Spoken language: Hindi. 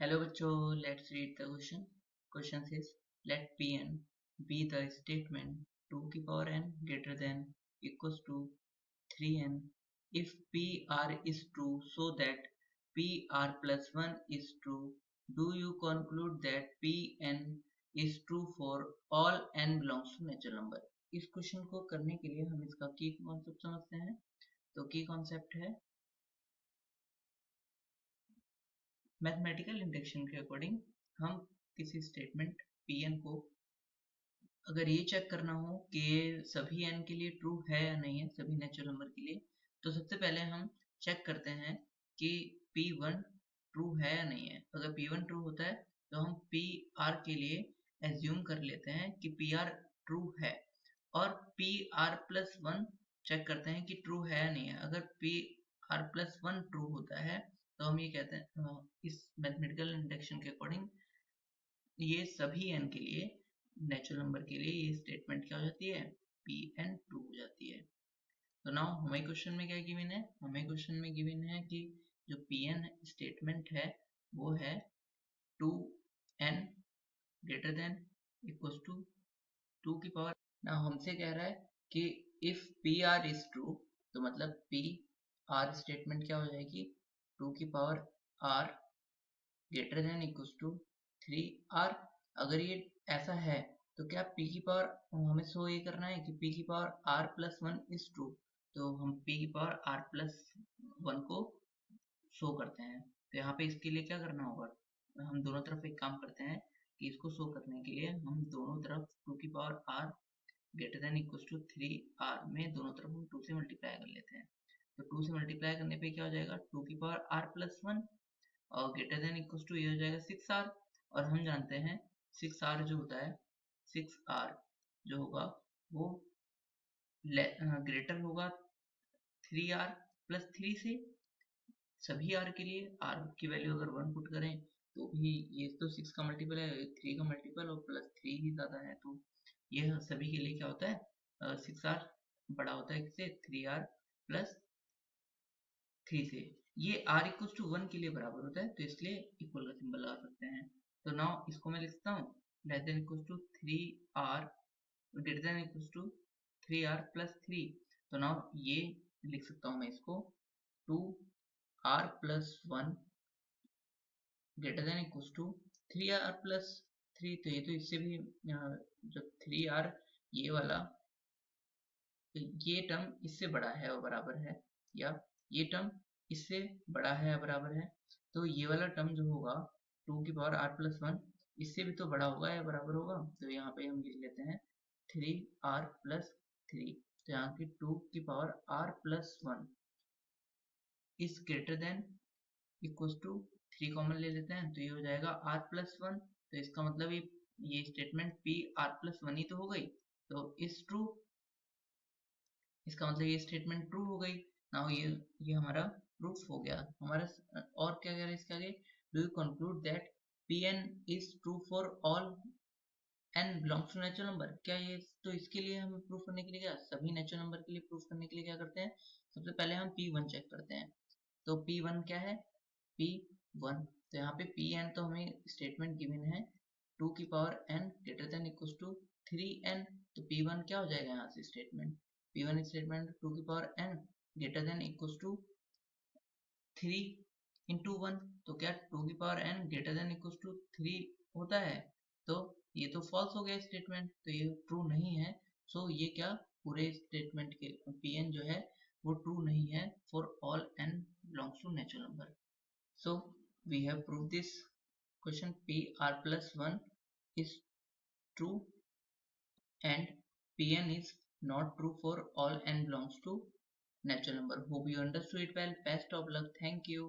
Hello बच्चों, let's read the question. Question says, let Pn be the statement 2 की power n greater than equals to 3n if Pr is true so that Pr plus 1 is true. Do you conclude that Pn is true for all n belongs to natural number? इस क्वेश्चन को करने के लिए हम इसका की कॉन्सेप्ट समझते हैं. तो की कॉन्सेप्ट है मैथमेटिकल इंडक्शन के अकॉर्डिंग हम किसी स्टेटमेंट Pn को अगर ये चेक करना हो कि ये सभी n के लिए ट्रू है या नहीं है, सभी नेचुरल नंबर के लिए, तो सबसे पहले हम चेक करते हैं कि P1 ट्रू है या नहीं है. अगर P1 ट्रू होता है तो हम PR के लिए एज्यूम कर लेते हैं कि PR ट्रू है और PR प्लस 1 चेक करते हैं कि ट्रू है या नहीं है. अगर PR प्लस 1 ट्रू होता है तो हम ये कहते हैं इस मैथमेटिकल इंडक्शन के अकॉर्डिंग ये सभी n के लिए नेचुरल नंबर के लिए ये स्टेटमेंट क्या हो जाती है, Pn ट्रू हो जाती है. तो नाउ हमें क्वेश्चन में क्या गिवन है, हमें क्वेश्चन में गिवन है कि जो Pn स्टेटमेंट है वो है 2n greater than equals to 2 की पावर. नाउ हमसे कह रहा है कि इफ Pr इज ट्रू तो मतलब Pr स्टेटमेंट क्या हो जाएगी, 2 की power r greater than equals to 3r. अगर ये ऐसा है तो क्या p की पावर हमें शो ये करना है कि p की power r plus 1 is true, तो हम p की पावर r प्लस 1 को शो करते हैं. तो यहाँ पे इसके लिए क्या करना होगा, हम दोनों तरफ एक काम करते हैं कि इसको शो करने के लिए हम दोनों तरफ 2 की power r greater than equals to 3r में दोनों तरफ हम 2 से मल्टीप्लाई कर लेते हैं. तो 2 से मल्टीप्लाई करने पे क्या हो जाएगा, 2 की पावर r प्लस 1 और ग्रेटर देन इक्वल्स टू ये हो जाएगा 6r. और हम जानते हैं 6r जो होता है, 6r जो होगा वो ग्रेटर होगा 3r प्लस 3 से. सभी r के लिए r की वैल्यू अगर 1 पुट करें तो भी ये तो 6 का मल्टीपल है, 3 का मल्टीपल और प्लस 3 ही ज़्यादा है, तो ये सभी के लिए क्या होता है 6r बड़ा होता है किससे, 3r प्लस 3 से. ये r इक्वल टू 1 के लिए बराबर होता है तो इसलिए इक्वल का सिंबल लगा सकते हैं. तो नाउ इसको मैं लिखता हूँ less than equal to 3r greater than equal to 3r plus 3. तो नाउ ये लिख सकता हूँ मैं इसको 2r plus 1 greater than equal to 3r plus 3. तो ये तो इससे भी जब 3r ये वाला ये टर्म इससे बड़ा है और बराबर है, या ये टर्म इससे बड़ा है या बराबर है, तो ये वाला टर्म जो होगा 2 की पावर r प्लस 1 इससे भी तो बड़ा होगा या बराबर होगा. तो यहाँ पे हम लिख लेते हैं 3r प्लस 3. तो यहाँ की 2 की power r plus 1 is greater than equals to 3 common ले लेते हैं तो ये हो जाएगा r प्लस 1. तो इसका मतलब ये स्टेटमेंट p r प्लस 1 ही तो हो गई, तो इज ट्रू. इसका मतलब ये स्टेटमेंट ट्रू हो गई. नाउ ये हमारा प्रूफ हो गया हमारा. और क्या कह रहे हैं इसके आगे, do you conclude that Pn is true for all n belongs to natural number. क्या ये तो इसके लिए हमें प्रूफ करने के लिए क्या, सभी नेचुरल नंबर के लिए प्रूफ करने के लिए क्या करते हैं, सबसे पहले हम P1 चेक करते हैं. तो P1 क्या है, P1. तो यहाँ पे Pn तो हमें स्टेटमेंट गिवन है 2 की power n greater than equals to 3n. तो P1 क्या हो जाएगा यहाँ से स्टेटमेंट, P1 स्टेटमेंट 2 की power n greater than equals to 3 into 1. तो क्या 2 की power n greater than equals to 3 होता है, तो ये तो फॉल्स हो गया स्टेटमेंट, तो ये ट्रू नहीं है. सो ये क्या पूरे स्टेटमेंट के Pn जो है वो ट्रू नहीं है for all n belongs to natural number. So we have prove this question Pr plus 1 is true and Pn is not true for all n belongs to natural number. Hope you understood it well. Best of luck. Thank you.